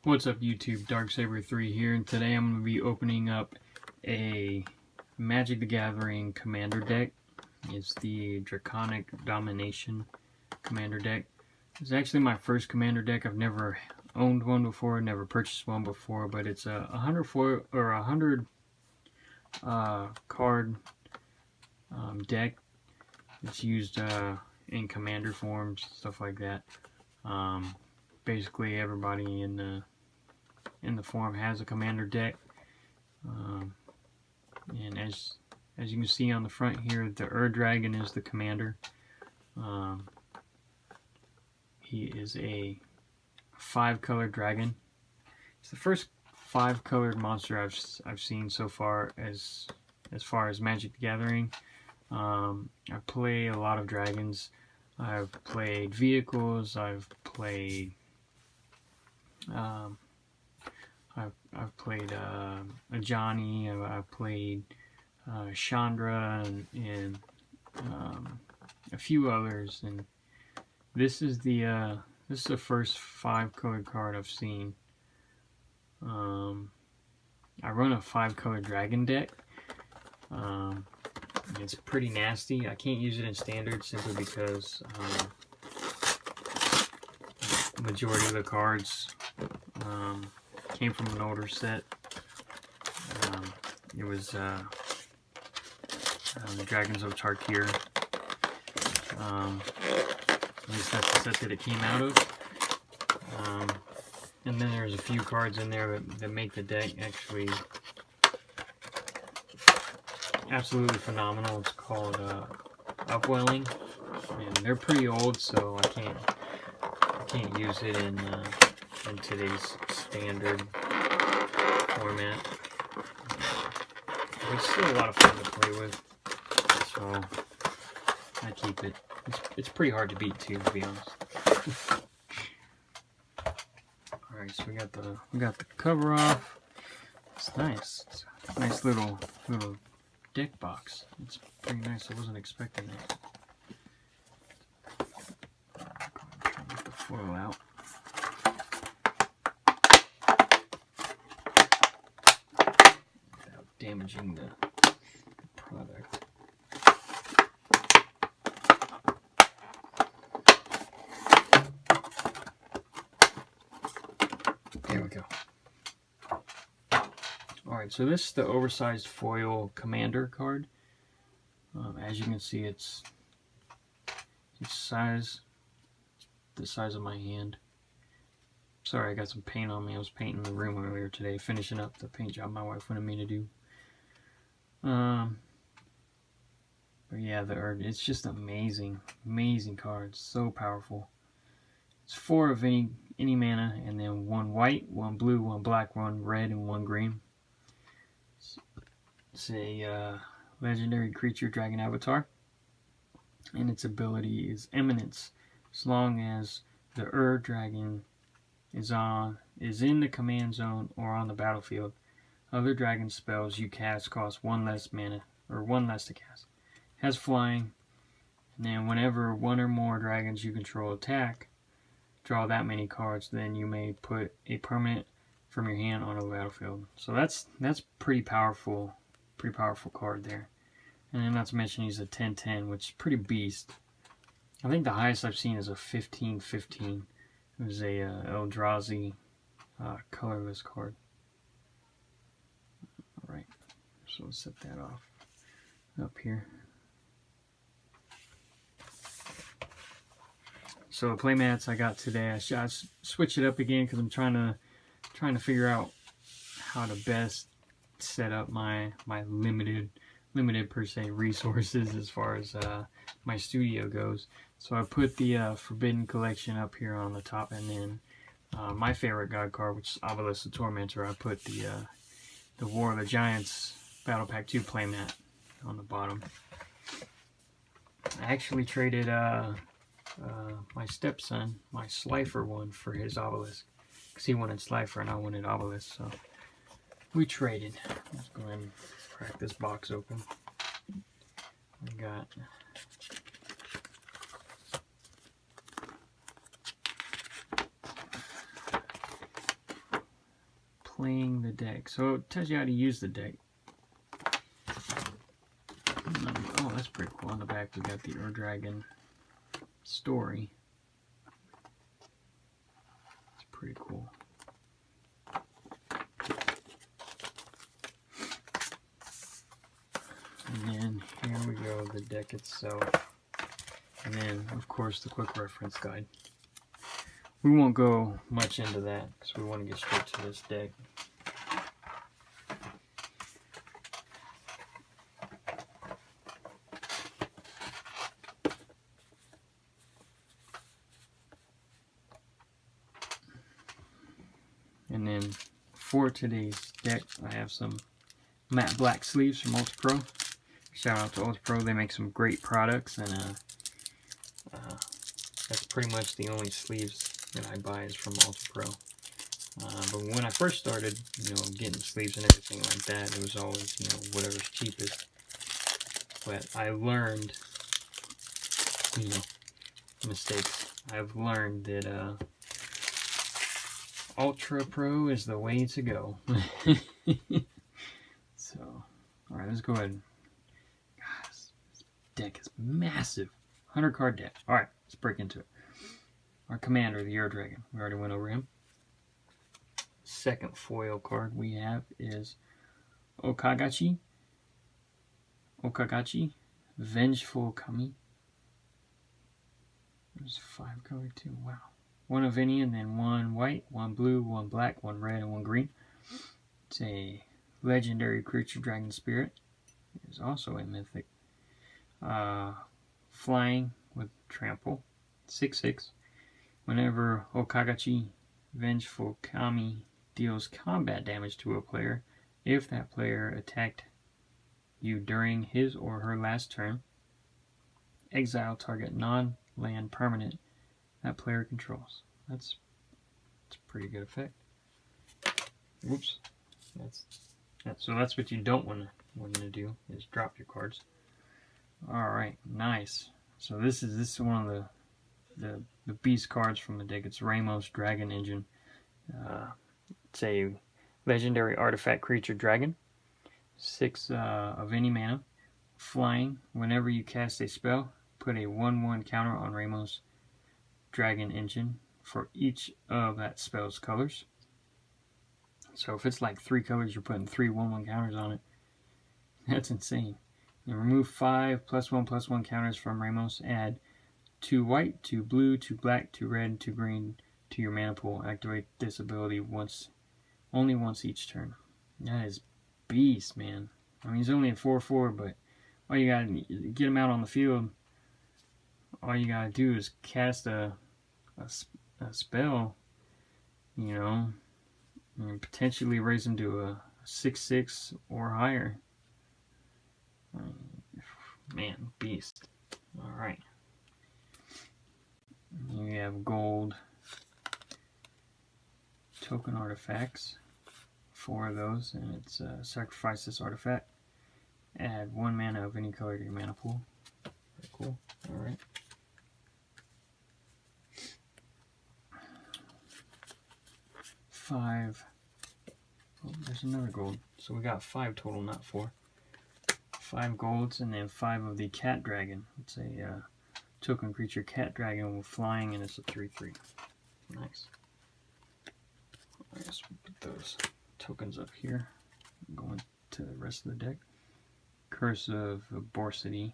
What's up YouTube, Darksaber3 here, and today I'm going to be opening up a Magic the Gathering commander deck. It's the Draconic Domination commander deck. It's actually my first commander deck. I've never owned one before, never purchased one before, but it's a 100 card deck. It's used in commander forms, stuff like that. Basically everybody in the form has a commander deck, and as you can see on the front here, the Dragon is the commander. He is a 5-color dragon. It's the first 5-colored monster I've seen so far as far as Magic the Gathering. I play a lot of dragons. I've played vehicles. I've played I've played a Johnny. I've played Chandra and a few others. And this is the first 5-colored card I've seen. I run a 5-color dragon deck. It's pretty nasty. I can't use it in standard simply because the majority of the cards came from an older set. It was the Dragons of Tarkir. At least that's the set that it came out of. And then there's a few cards in there that make the deck actually absolutely phenomenal. It's called Upwelling, and they're pretty old, so I can't use it in today's standard format. But it's still a lot of fun to play with, so I keep it. It's pretty hard to beat too, to be honest. All right, so we got the cover off. It's nice. It's a nice little deck box. It's pretty nice. I wasn't expecting it. Try to get the foil out. Without damaging the product. There we go. Alright, so this is the oversized foil commander card. As you can see, it's the size of my hand. Sorry, I got some paint on me. I was painting the room earlier today, finishing up the paint job my wife wanted me to do. But yeah, it's just amazing card. So powerful. It's 4 of any mana, and then 1 white, 1 blue, 1 black, 1 red, and 1 green. It's a legendary creature dragon avatar, and its ability is Eminence. As long as the dragon is in the command zone or on the battlefield, other dragon spells you cast cost 1 less mana, or 1 less to cast. Has flying, and then whenever 1 or more dragons you control attack, draw that many cards, then you may put a permanent from your hand onto the battlefield. So that's pretty powerful card there. And then not to mention he's a 10/10, which is pretty beast. I think the highest I've seen is a 15/15. It was a Eldrazi colorless card. Alright, so let's set that off up here. So the playmats I got today, I switch it up again because I'm trying to figure out how to best set up my limited per se resources as far as my studio goes. So I put the Forbidden Collection up here on the top, and then my favorite god card, which is Obelisk the Tormentor. I put the War of the Giants Battle Pack 2 playmat on the bottom. I actually traded my stepson, my Slifer one, for his Obelisk, because he wanted Slifer and I wanted Obelisk, so we traded. Let's go ahead and crack this box open. We got playing the deck. So it tells you how to use the deck. Oh, that's pretty cool. On the back we got the Dragon story. It's pretty cool. And then here we go, the deck itself. And then, of course, the quick reference guide. We won't go much into that because we want to get straight to this deck. And then for today's deck, I have some matte black sleeves from Ultra Pro. Shout out to Ultra Pro, they make some great products, and that's pretty much the only sleeves that I buy is from Ultra Pro. But when I first started, getting sleeves and everything like that, it was always, whatever's cheapest. But I learned, mistakes. I've learned that Ultra Pro is the way to go. So, alright, let's go ahead. Gosh, this deck is massive. 100 card deck. Alright, let's break into it. Our commander, the Dragon. We already went over him. Second foil card we have is Okagachi. Vengeful Kami. There's 5 color too. Wow. 1 of any, and then 1 white, 1 blue, 1 black, 1 red, and 1 green. It's a legendary creature, Dragon Spirit. It's also a mythic. Flying with trample. 6/6. Whenever Okagachi Vengeful Kami deals combat damage to a player, if that player attacked you during his or her last turn, exile target non-land permanent that player controls. That's a pretty good effect. Whoops. So that's what you don't want to do, is drop your cards. Alright, nice. So this is one of the beast cards from the deck. It's Ramos Dragon Engine. It's a legendary artifact creature dragon. 6 of any mana. Flying. Whenever you cast a spell, put a 1/1 counter on Ramos Dragon Engine for each of that spell's colors. So if it's like 3 colors, you're putting 3 1/1 counters on it. That's insane. And remove 5 +1/+1 counters from Ramos. Add 2 white, 2 blue, 2 black, 2 red, 2 green to your mana pool. Activate this ability only once each turn. That is beast, man. I mean, he's only a 4/4, but all you gotta get him out on the field. All you gotta do is cast a spell, and potentially raise him to a 6/6 or higher. Man, beast. Alright. You have gold token artifacts. 4 of those, and it's sacrifice this artifact. Add 1 mana of any color to your mana pool. Very cool. Alright. Five. Oh, there's another gold. So we got 5 total, not 4. 5 golds, and then 5 of the Cat Dragon. It's a token creature Cat Dragon with flying, and it's a 3/3. Nice. I guess we'll put those tokens up here. Going to the rest of the deck. Curse of Aborcity.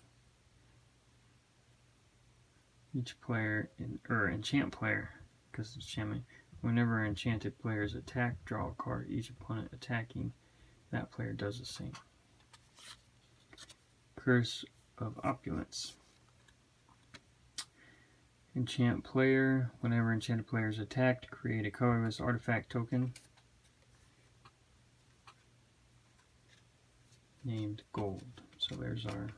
Each player, enchant player, because it's enchantment. Whenever enchanted players attack, draw a card. Each opponent attacking that player does the same. Curse of Opulence. Enchant player. Whenever enchanted player is attacked, create a colorless artifact token named Gold. So there's our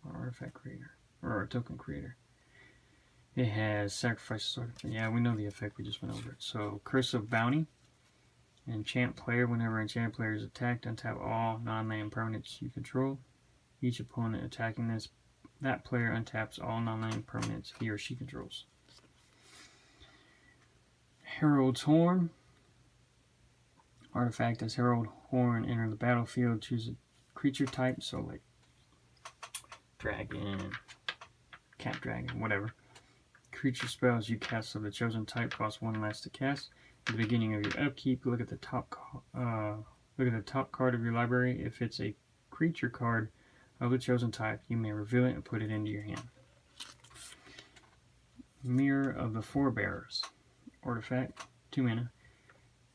artifact creator, or our token creator. It has sacrifice sort of. Yeah, we know the effect, we just went over it. So Curse of Bounty. Enchant player. Whenever enchanted player is attacked, untap all non-land permanents you control. Each opponent attacking that player untaps all non-land permanents he or she controls. Herald's Horn. artifact as Herald Horn enter the battlefield. Choose a creature type, so like dragon, cat dragon, whatever. Creature spells you cast of the chosen type cost 1 less to cast. At the beginning of your upkeep, look at the top card of your library. If it's a creature card of the chosen type, you may reveal it and put it into your hand. Mirror of the Forebearers artifact, 2 mana.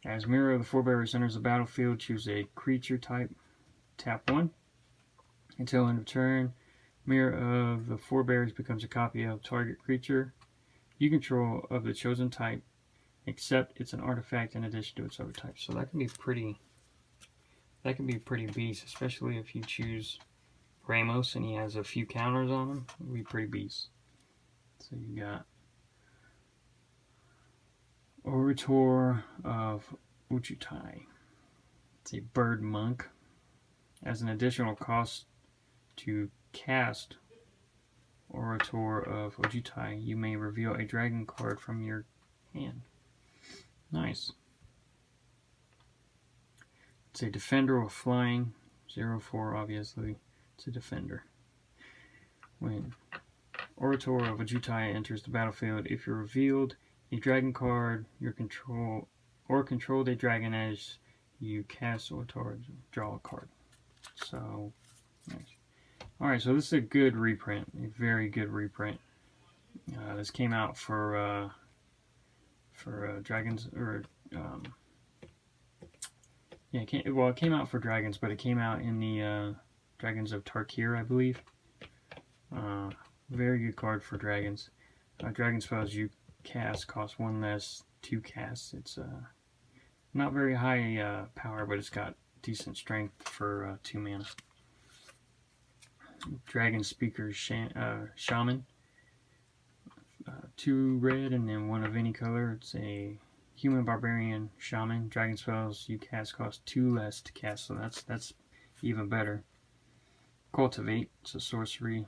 As Mirror of the Forebearers enters the battlefield, choose a creature type, tap 1. Until end of turn, Mirror of the Forebearers becomes a copy of target creature you control of the chosen type, except it's an artifact in addition to its other type. So that can be pretty beast, especially if you choose Ramos and he has a few counters on him. It would be pretty beast. So you got Orator of Uchitai. It's a bird monk. As an additional cost to cast Orator of Uchitai, you may reveal a dragon card from your hand. Nice. It's a defender with flying. 0/4, obviously. It's a defender. When Orator of Uchitai enters the battlefield, if you're revealed a dragon card you control or controlled a dragon as you cast Orator, draw a card. So, nice. Alright, so this is a good reprint. A very good reprint. This came out for Dragons, or yeah, it came out for Dragons, but it came out in the Dragons of Tarkir, I believe. Very good card for Dragons. Dragon spells you cast cost 1 less to cast. It's not very high power, but it's got decent strength for 2 mana. Dragon Speaker Shaman. 2 red and then 1 of any color. It's a human barbarian shaman. Dragon spells you cast cost 2 less to cast, so that's even better. Cultivate. It's a sorcery.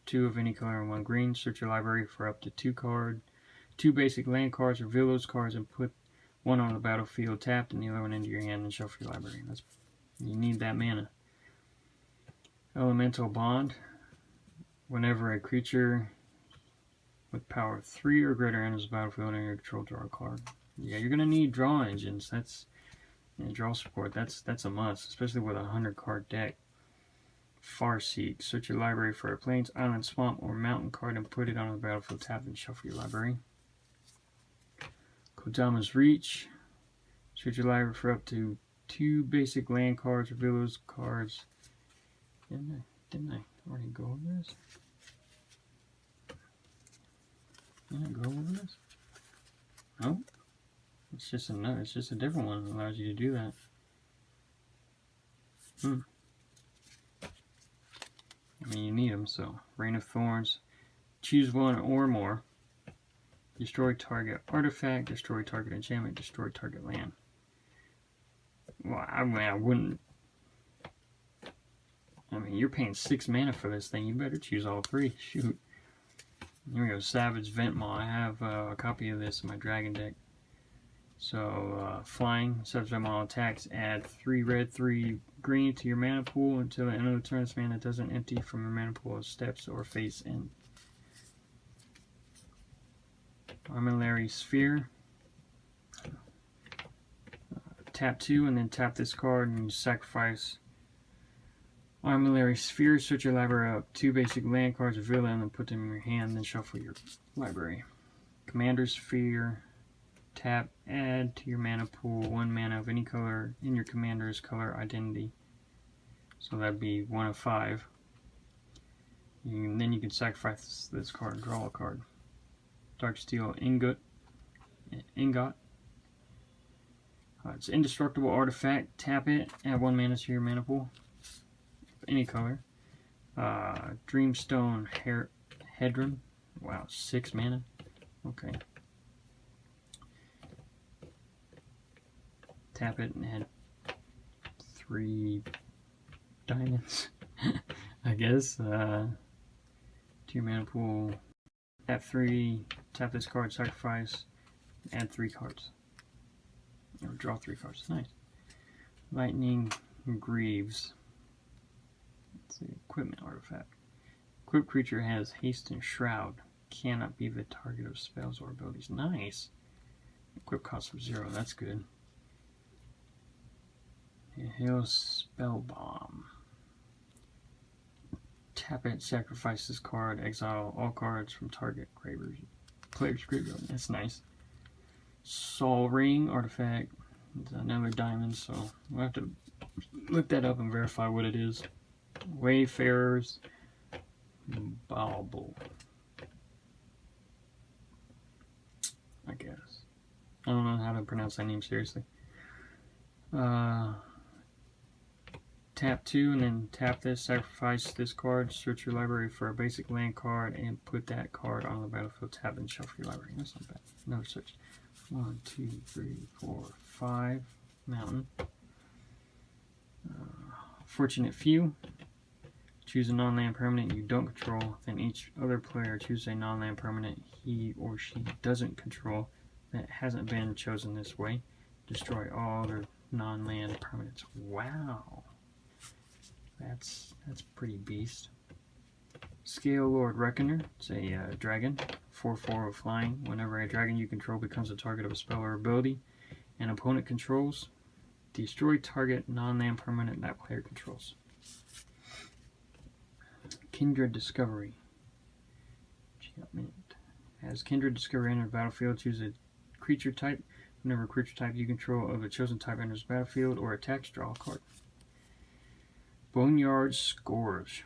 2 of any color and 1 green. Search your library for up to 2 basic land cards. Reveal those cards and put 1 on the battlefield tapped and the other one into your hand and shuffle your library. You need that mana. Elemental Bond. Whenever a creature with power 3 or greater enters the battlefield under your control, draw a card. Yeah, you're gonna need draw engines. Draw support. That's a must, especially with a 100-card deck. Farseek. Search your library for a plains, island, swamp, or mountain card and put it on the battlefield tapped and shuffle your library. Kodama's Reach. Search your library for up to 2 basic land cards. Reveal those cards. Didn't I already go over this? Didn't I go over this? No? It's just a different one that allows you to do that. I mean, you need them, so. Rain of Thorns. Choose 1 or more. Destroy target artifact, destroy target enchantment, destroy target land. Well, I mean, I wouldn't. I mean, you're paying 6 mana for this thing. You better choose all 3. Shoot. Here we go. Savage Ventmaw. I have a copy of this in my dragon deck. So, flying. Savage Ventmaw attacks. Add 3 red, 3 green to your mana pool until the end of the turn. This mana doesn't empty from your mana pool as steps or face in. Armillary Sphere. Tap 2 and then tap this card and you sacrifice Armillary Sphere. Search your library up 2 basic land cards, reveal them and put them in your hand, then shuffle your library. Commander's Sphere. Tap, add to your mana pool 1 mana of any color in your commander's color identity. So that'd be 1 of 5. Then you can sacrifice this card and draw a card. Darksteel Ingot. It's indestructible artifact. Tap it. Add 1 mana to your mana pool. Any color. Dreamstone Hedron. Wow, 6 mana. Okay. Tap it and add 3 diamonds. I guess. To your mana pool. Tap 3. Tap this card. Sacrifice. Add 3 cards. Or draw 3 cards. Nice. Lightning Greaves. It's the equipment artifact. Equipped creature has haste and shroud. Cannot be the target of spells or abilities. Nice. Equip cost of 0. That's good. Hail Spell Bomb. Tap it, sacrifice this card, exile all cards from target player's graveyard. That's nice. Sol Ring artifact. It's another diamond, so we'll have to look that up and verify what it is. Wayfarer's Bauble. I guess. I don't know how to pronounce that name seriously. Tap 2 and then tap this, sacrifice this card, search your library for a basic land card, and put that card on the battlefield. Tap and shuffle your library. That's not bad. Another search. 1, 2, 3, 4, 5. Mountain. Fortunate Few. Choose a non-land permanent you don't control. Then each other player chooses a non-land permanent he or she doesn't control that hasn't been chosen this way. Destroy all other non-land permanents. Wow. That's pretty beast. Scale Lord Reckoner. It's a dragon. 4/4 with flying. Whenever a dragon you control becomes a target of a spell or ability an opponent controls, destroy target non-land permanent that player controls. Kindred Discovery. As Kindred Discovery enters the battlefield, choose a creature type. Whenever a creature type you control of a chosen type enters the battlefield or attacks, draw a card. Boneyard Scourge.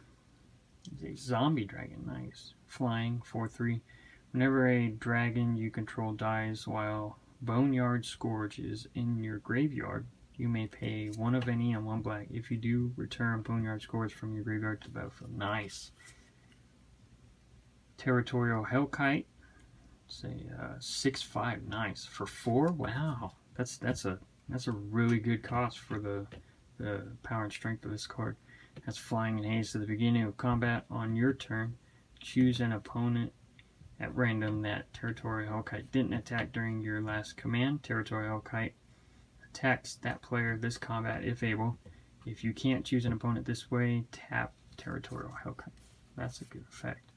It's a zombie dragon. Nice. Flying, 4/3. Whenever a dragon you control dies while Boneyard Scourge is in your graveyard, you may pay 1 of any and 1 black. If you do, return Boneyard Scourge from your graveyard to the battlefield. Nice. Territorial Hellkite. It's a 6/5. Nice. For 4? Wow. That's a really good cost for the power and strength of this card. That's flying and haste at the beginning of combat. On your turn, choose an opponent at random that Territorial Hellkite didn't attack during your last command. Territorial Hellkite attacks that player this combat if able. If you can't choose an opponent this way, tap Territorial Hellkite. That's a good effect.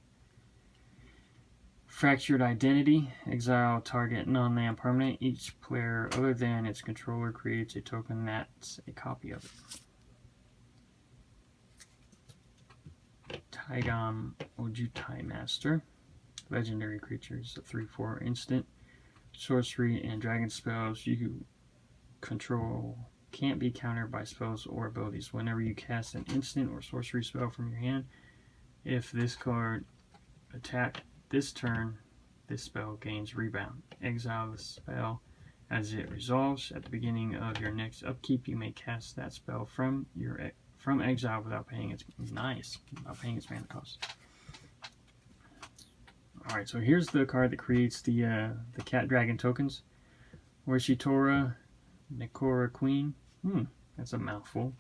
Fractured Identity. Exile target non-land permanent. Each player other than its controller creates a token that's a copy of it. Taigon Ojutai Master. Legendary creatures, a 3/4 instant. Sorcery and dragon spells you control can't be countered by spells or abilities. Whenever you cast an instant or sorcery spell from your hand, if this card attacked this turn, this spell gains rebound. Exile the spell as it resolves. At the beginning of your next upkeep, you may cast that spell from exile without paying its mana cost. Alright, so here's the card that creates the cat dragon tokens. Orshitora Nekora Queen. That's a mouthful.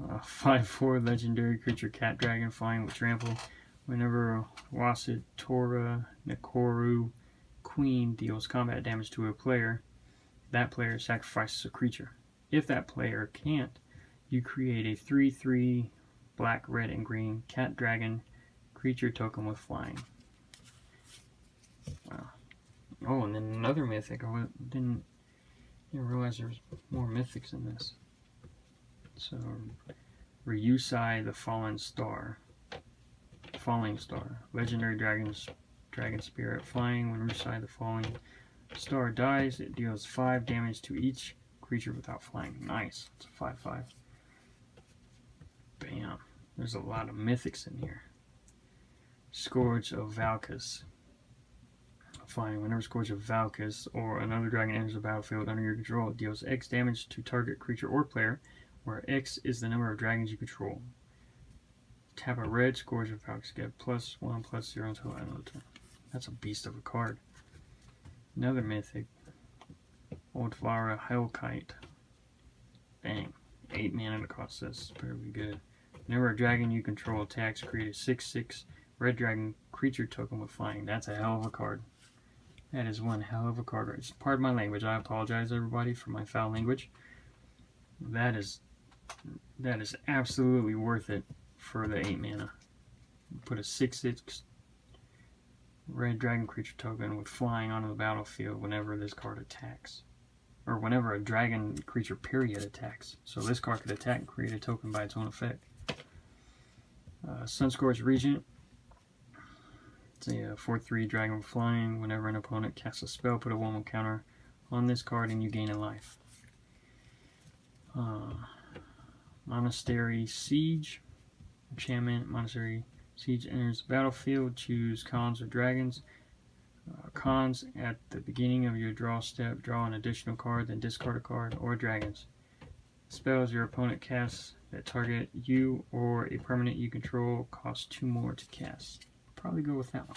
5/4 legendary creature cat dragon flying with trample. Whenever Wasitora Nekoru Queen deals combat damage to a player, that player sacrifices a creature. If that player can't, you create a 3/3 black, red, and green cat dragon creature token with flying. Wow. Oh, and then another mythic. I didn't realize there was more mythics in this. So, Ryusai the Falling Star. Legendary dragon spirit flying. When Ryusai the Falling Star dies, it deals 5 damage to each creature without flying. Nice. It's a 5/5. Bam. There's a lot of mythics in here. Scourge of Valkus. Flying. Whenever Scourge of Valkus or another dragon enters the battlefield under your control, it deals X damage to target creature or player, where X is the number of dragons you control. Tap a red Scourge of Valkus, get +1/+0 until end of the turn. That's a beast of a card. Another mythic. Old Flower Hellkite. Bang. 8 mana to cost this. Fairly good. Whenever a dragon you control attacks, create a 6/6 red dragon creature token with flying. That's a hell of a card. That is one hell of a card. It's part of my language. I apologize, everybody, for my foul language. That is absolutely worth it for the 8 mana. Put a 6/6 red dragon creature token with flying onto the battlefield whenever this card attacks. Or whenever a dragon creature period attacks. So this card could attack and create a token by its own effect. Sunscorched Regent. It's a 4/3 dragon with flying. Whenever an opponent casts a spell, put a 1/1 counter on this card and you gain a life. Monastery Siege. Enchantment. Monastery Siege enters the battlefield. Choose cons or dragons. Cons, at the beginning of your draw step, draw an additional card, then discard a card, or dragons. Spells your opponent casts that target you or a permanent you control cost 2 more to cast. Probably go with that one.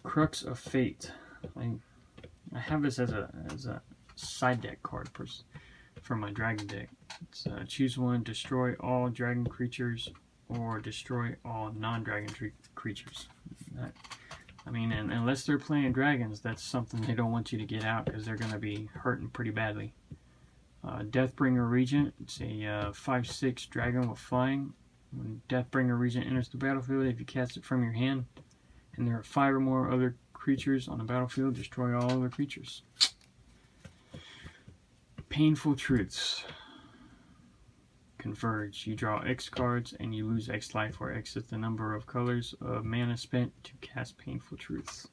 Crux of Fate. I have this as a side deck card for my dragon deck. It's choose one, destroy all dragon creatures, or destroy all non-dragon creatures. I mean, unless they're playing dragons, that's something they don't want you to get out because they're going to be hurting pretty badly. Deathbringer Regent. It's a 5/6 dragon with flying. When Deathbringer Regent enters the battlefield, if you cast it from your hand and there are 5 or more other creatures on the battlefield, destroy all other creatures. Painful Truths. Converge. You draw X cards and you lose X life, where X is the number of colors of mana spent to cast Painful Truths.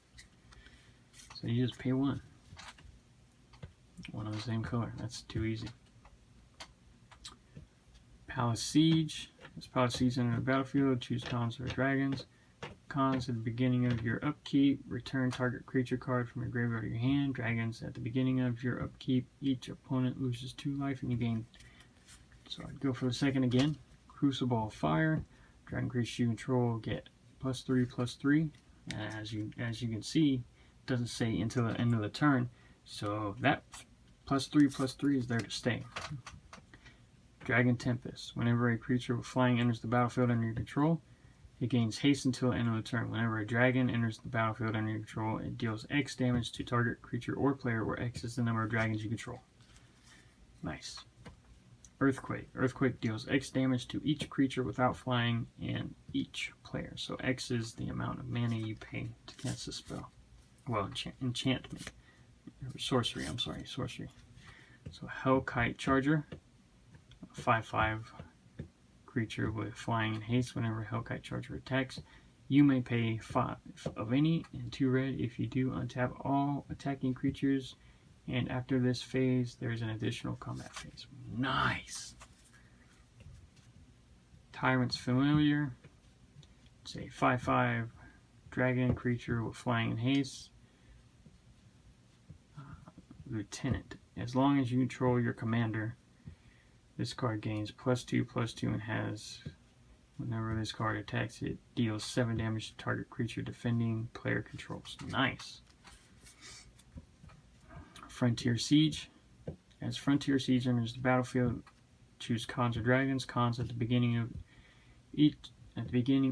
So you just pay 1. One of the same color. That's too easy. Palace Siege. As Palace Siege enters the battlefield, choose cons or dragons. Cons, at the beginning of your upkeep, return target creature card from your graveyard to your hand. Dragons, at the beginning of your upkeep, each opponent loses 2 life and you gain. So I'd go for the second again. Crucible of Fire. Dragon creatures you control get +3/+3. As you can see, it doesn't say until the end of the turn. So that +3/+3 is there to stay. Dragon Tempest. Whenever a creature with flying enters the battlefield under your control, it gains haste until the end of the turn. Whenever a dragon enters the battlefield under your control, it deals X damage to target creature or player, where X is the number of dragons you control. Nice. Earthquake. Earthquake deals X damage to each creature without flying and each player. So X is the amount of mana you pay to cast a spell. Well, enchantment. Sorcery, I'm sorry, sorcery. So Hellkite Charger. 5/5 creature with flying and haste. Whenever Hellkite Charger attacks, you may pay 5 of any and 2 red. If you do, untap all attacking creatures. And after this phase, there's an additional combat phase. Nice! Tyrant's Familiar. It's a 5/5 dragon creature with flying and haste. Lieutenant. As long as you control your commander, this card gains +2/+2 and has, whenever this card attacks, it deals 7 damage to target creature defending player controls. Nice! Frontier Siege. As Frontier Siege enters the battlefield, choose cons or dragons. Cons, at the beginning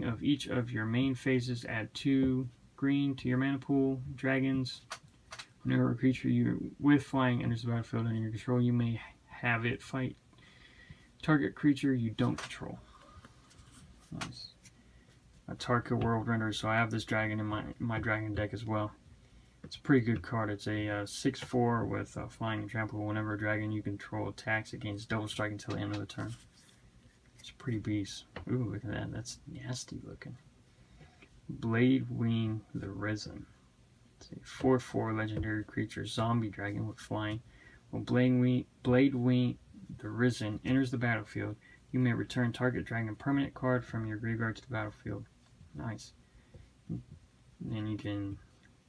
of each of your main phases, add 2 green to your mana pool. Dragons. Whenever a creature you with flying enters the battlefield under your control, you may have it fight target creature you don't control. Nice. A Tarka World Render. So I have this dragon in my dragon deck as well. It's a pretty good card. It's a 6/4 with flying and trample. Whenever a dragon you control attacks, it gains double strike until the end of the turn. It's a pretty beast. Ooh, look at that. That's nasty looking. Blade Wing the Risen. It's a 4/4 legendary creature, zombie dragon with flying. When Blade Wing the Risen enters the battlefield, you may return target dragon permanent card from your graveyard to the battlefield. Nice. And then you can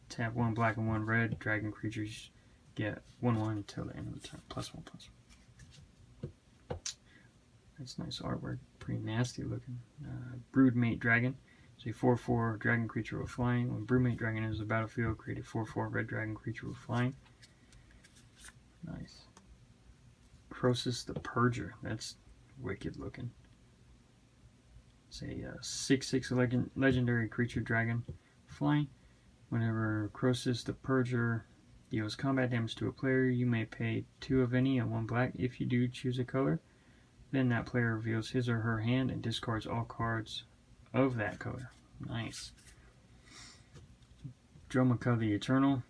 tap 1 black and 1 red. Dragon creatures get 1/1 until the end of the turn. +1/+1. That's nice artwork. Pretty nasty looking. Broodmate Dragon. It's a 4/4 dragon creature with flying. When Broodmate Dragon enters the battlefield, create a 4/4 red dragon creature with flying. Nice. Croesus the Purger. That's wicked looking. It's a 6/6 legendary creature dragon flying. Whenever Croesus the Purger deals combat damage to a player, you may pay 2 of any and 1 black. If you do, choose a color. Then that player reveals his or her hand and discards all cards of that color. Nice. Draconic the Eternal.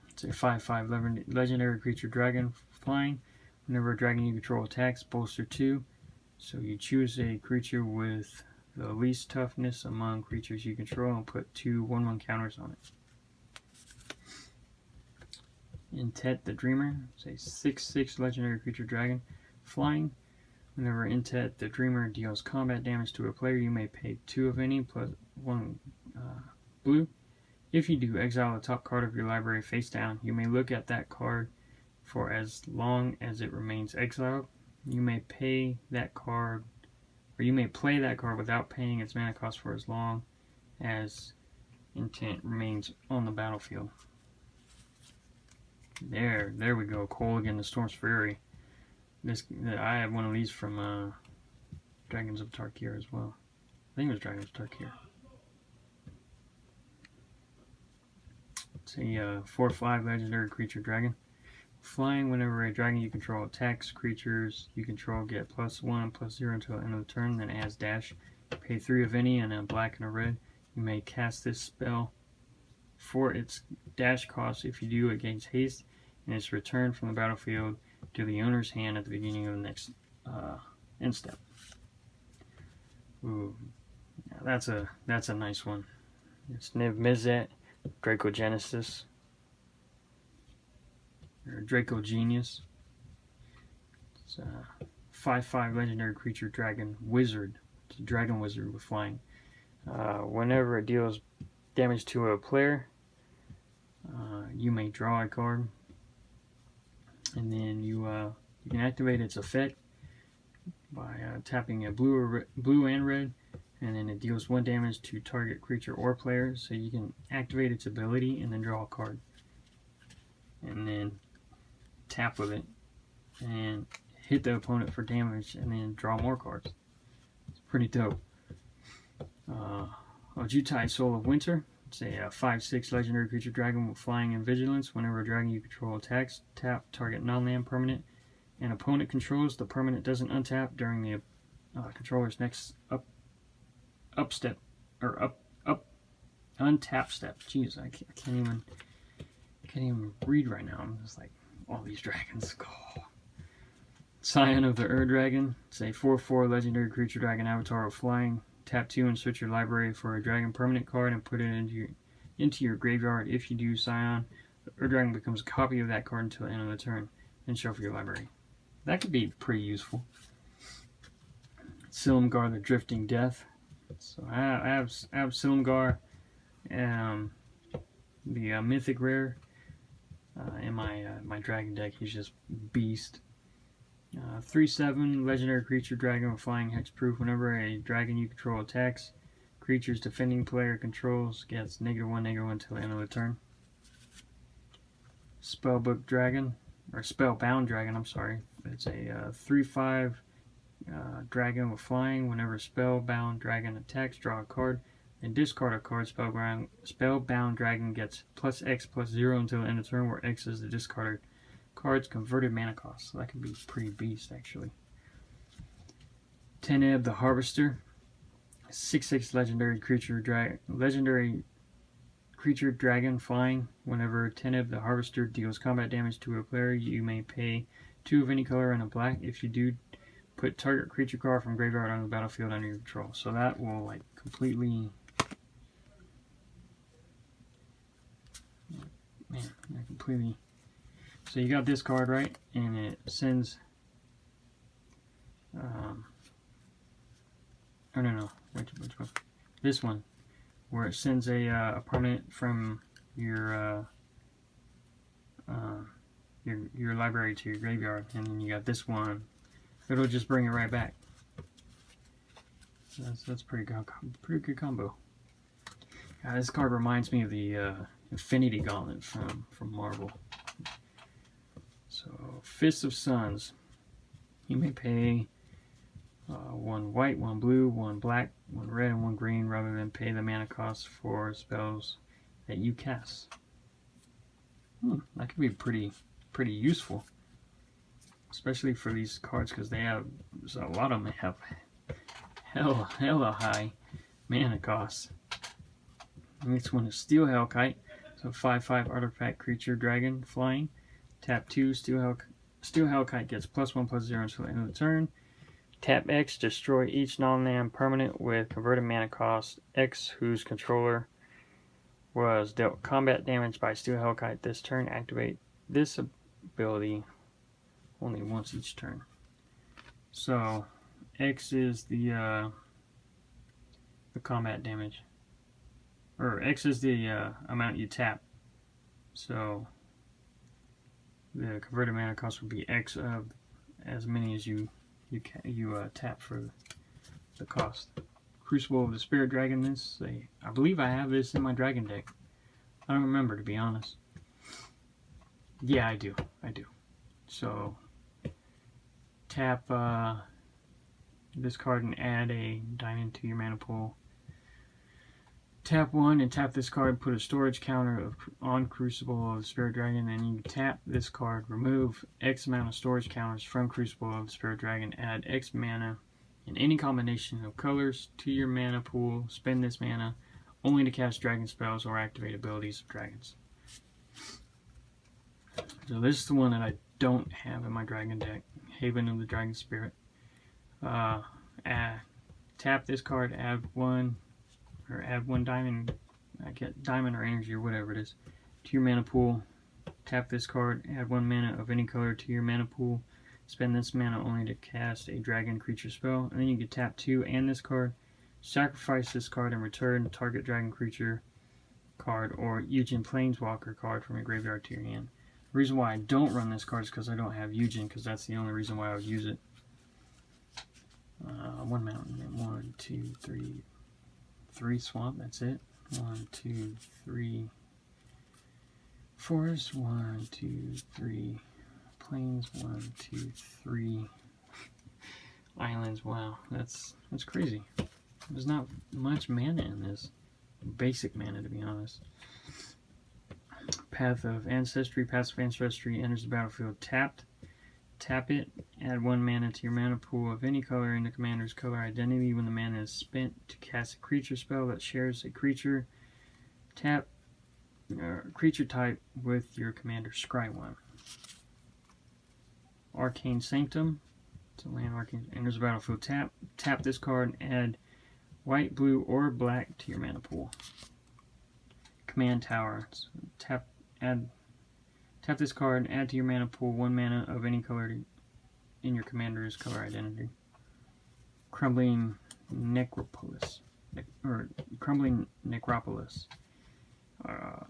It's a 5/5 legendary creature dragon flying. Whenever a dragon you control attacks, bolster 2. So you choose a creature with the least toughness among creatures you control and put 2 1/1 counters on it. Intet the Dreamer. It's a 6/6 legendary creature dragon flying. Whenever Intet the Dreamer deals combat damage to a player, you may pay 2 of any plus 1 blue. If you do, exile the top card of your library face down. You may look at that card for as long as it remains exiled. You may pay that card, or you may play that card without paying its mana cost for as long as Intent remains on the battlefield. There we go. Kolaghan the Storm's Fury. I have one of these from Dragons of Tarkir as well. I think it was Dragons of Tarkir. It's a 4/5 legendary creature dragon. Flying, whenever a dragon you control attacks, creatures you control get +1/+0 until the end of the turn, then it has dash. Pay 3 of any and a black and a red. You may cast this spell for its dash cost. If you do, it gains haste and it's returned from the battlefield to the owner's hand at the beginning of the next end step. Ooh, that's a nice one. It's Niv Mizzet, Dracogenesis, or Draco Genius. It's a 5/5 legendary creature dragon wizard. It's a dragon wizard with flying. Whenever it deals damage to a player, you may draw a card, and then you can activate its effect by tapping a blue and red, and then it deals 1 damage to target creature or player. So you can activate its ability and then draw a card, and then tap with it and hit the opponent for damage, and then draw more cards. It's pretty dope. Ojutai Soul of Winter. It's a 5/6 legendary creature dragon with flying and vigilance. Whenever a dragon you control attacks, tap target non-land permanent an opponent controls. The permanent doesn't untap during the controller's next untap step. Jeez, I can't even read right now. I'm just like, all these dragons. Oh. Scion of the Dragon. It's a 4/4 legendary creature dragon avatar with flying. Tap 2 and search your library for a dragon permanent card and put it into your graveyard. If you do, Scion, the Dragon becomes a copy of that card until the end of the turn. Then shuffle your library. That could be pretty useful. Silumgar the Drifting Death. So I have Silumgar, the Mythic rare, in my dragon deck. He's just beast. 3/7 legendary creature dragon with flying hexproof. Whenever a dragon you control attacks, creatures defending player controls gets -1/-1 until the end of the turn. Spellbook Dragon, or Spellbound Dragon, I'm sorry. It's a 3/5 dragon with flying. Whenever Spellbound Dragon attacks, draw a card and discard a card. Spellbound Dragon gets +X/+0 until the end of the turn, where X is the discarded card's converted mana cost. So that can be pretty beast, actually. Teneb the Harvester. 6/6 legendary creature dragon flying. Whenever Teneb the Harvester deals combat damage to a player, you may pay 2 of any color and a black. If you do, put target creature card from graveyard on the battlefield under your control. So that will like completely, completely. So you got this card, right? And it sends oh no, which one? This one, where it sends a permanent from your library to your graveyard, and then you got this one. It'll just bring it right back. That's pretty good combo. This card reminds me of the Infinity Gauntlet from Marvel. So Fist of Suns. You may pay 1 white, 1 blue, 1 black, 1 red, and 1 green, rather than pay the mana cost for spells that you cast. That could be pretty useful, especially for these cards because they have a lot of them have hella high mana costs. Next one is Steel Hellkite. So 5/5 artifact creature dragon flying. Tap 2 Steel Hellkite gets +1/+0 until the end of the turn. Tap X, destroy each non-land permanent with converted mana cost X whose controller was dealt combat damage by Steel Hellkite this turn. Activate this ability only once each turn. So X is the combat damage, or X is the amount you tap. So the converted mana cost would be X of as many as you tap for the cost. Crucible of the Spirit Dragon. I believe I have this in my dragon deck. I don't remember, to be honest. Yeah, I do. So tap this card and add a diamond to your mana pool. Tap 1 and tap this card, put a storage counter on Crucible of the Spirit Dragon, and you tap this card, remove X amount of storage counters from Crucible of the Spirit Dragon, add X mana in any combination of colors to your mana pool, spend this mana only to cast dragon spells or activate abilities of dragons. So this is the one that I don't have in my dragon deck, Haven of the Dragon Spirit. Tap this card, add one diamond, I get diamond or energy or whatever it is, to your mana pool. Tap this card, add 1 mana of any color to your mana pool. Spend this mana only to cast a dragon creature spell. And then you can tap 2 and this card. Sacrifice this card and return target dragon creature card or Eugen Planeswalker card from your graveyard to your hand. The reason why I don't run this card is because I don't have Eugen, because that's the only reason why I would use it. 1 mountain, 1, 2, 3, 3 swamp, that's it. 1, 2, 3 forest, 1, 2, 3 plains, 1, 2, 3 islands. Wow, that's crazy. There's not much mana in this. Basic mana, to be honest. Path of Ancestry. Passive Ancestry enters the battlefield tapped. Tap it. Add 1 mana to your mana pool of any color in the commander's color identity when the mana is spent to cast a creature spell that shares a creature creature type with your commander's scry 1. Arcane Sanctum. It's a land arcane. Enters the battlefield tap. Tap this card and add white, blue, or black to your mana pool. Command Tower. So tap this card and add to your mana pool 1 mana of any color in your commander's color identity. Crumbling Necropolis.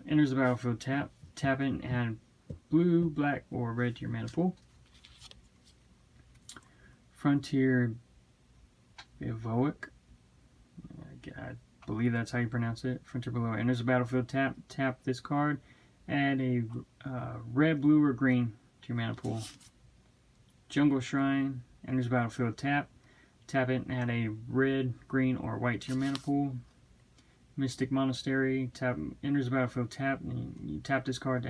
Enters the battlefield tap it and add blue, black, or red to your mana pool. Frontier Bivouac. I believe that's how you pronounce it. Frontier Below. Enters the battlefield tap this card. Add a red, blue, or green to your mana pool. Jungle Shrine. Enters the battlefield tap it and add a red, green, or white to your mana pool. Mystic Monastery. Enters the battlefield tap, and you tap this card to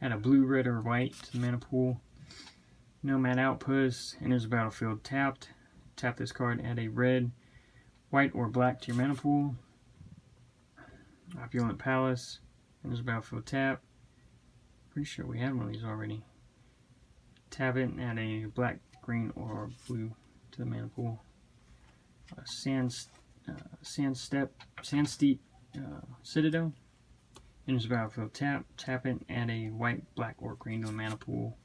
add a blue, red, or white to the mana pool. Nomad Outpost. Enters the battlefield tapped. Tap this card and add a red, white, or black to your mana pool. Opulent Palace. Enters the battlefield tap. Pretty sure we had one of these already. Tap it and add a black, green, or blue to the mana pool. Sand Steep Citadel. Enters the battlefield tap it and add a white, black, or green to the mana pool.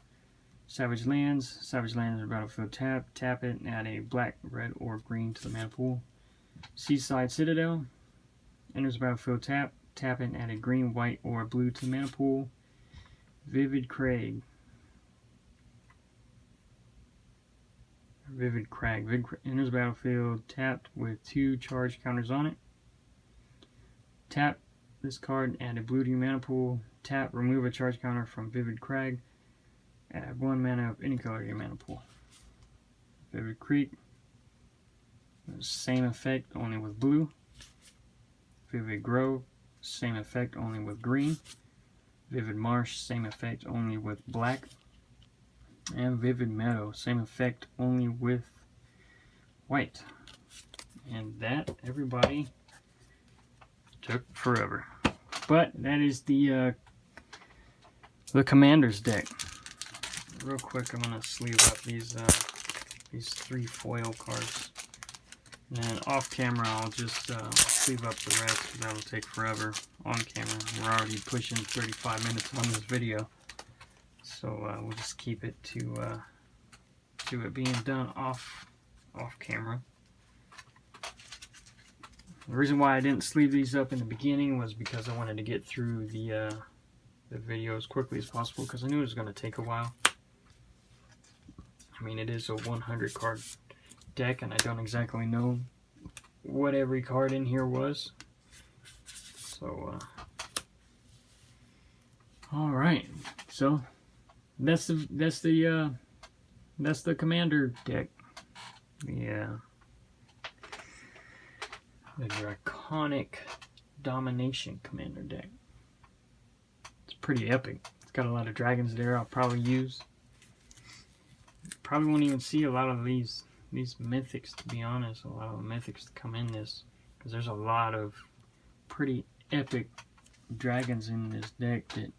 Savage Lands enters the battlefield tap it and add a black, red, or green to the mana pool. Seaside Citadel. Enters the battlefield tap it and add a green, white, or blue to the mana pool. Vivid Crag. Enters the battlefield tapped with 2 charge counters on it. Tap this card and add a blue to your mana pool. Tap, remove a charge counter from Vivid Crag. Add 1 mana of any color to your mana pool. Vivid Creek. Same effect, only with blue. Vivid Grove. Same effect, only with green. Vivid Marsh, same effect, only with black. And Vivid Meadow, same effect, only with white. And that, everybody, took forever. But that is the Commander's deck. Real quick, I'm gonna sleeve up these 3 foil cards. And then off camera, I'll just sleeve up the rest because that'll take forever. On camera, we're already pushing 35 minutes on this video, so we'll just keep it to it being done off camera. The reason why I didn't sleeve these up in the beginning was because I wanted to get through the video as quickly as possible because I knew it was going to take a while. I mean, it is a 100 card deck, and I don't exactly know what every card in here was. So, all right. So that's the Commander deck. The Draconic Domination Commander deck. It's pretty epic. It's got a lot of dragons there. I'll probably use. Probably won't even see a lot of these mythics, to be honest. A lot of mythics to come in this, because there's a lot of pretty epic dragons in this deck that,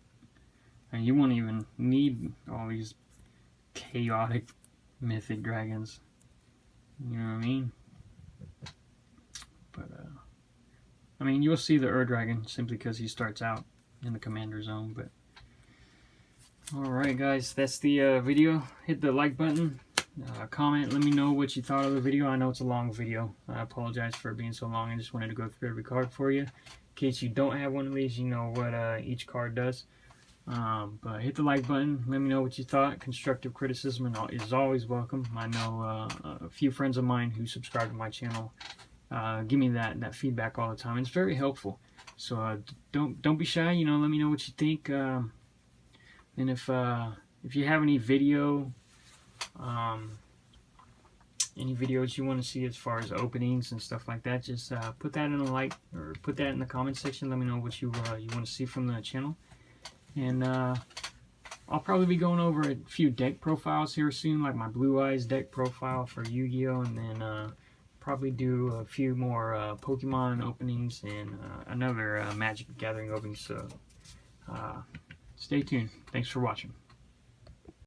and you won't even need all these chaotic mythic dragons. You know what I mean? But I mean, you'll see the Dragon simply because he starts out in the Commander Zone. But alright guys, that's the video. Hit the like button, comment, let me know what you thought of the video. I know it's a long video. I apologize for it being so long. I just wanted to go through every card for you. In case you don't have one of these, you know what each card does. But hit the like button, let me know what you thought. Constructive criticism is always welcome. I know a few friends of mine who subscribe to my channel give me that feedback all the time. It's very helpful. So don't be shy, you know, let me know what you think. And if you have any videos you want to see as far as openings and stuff like that, just put that in a like, or put that in the comment section. Let me know what you want to see from the channel. And I'll probably be going over a few deck profiles here soon, like my Blue Eyes deck profile for Yu-Gi-Oh! And then probably do a few more Pokemon openings and another Magic Gathering opening. So stay tuned. Thanks for watching.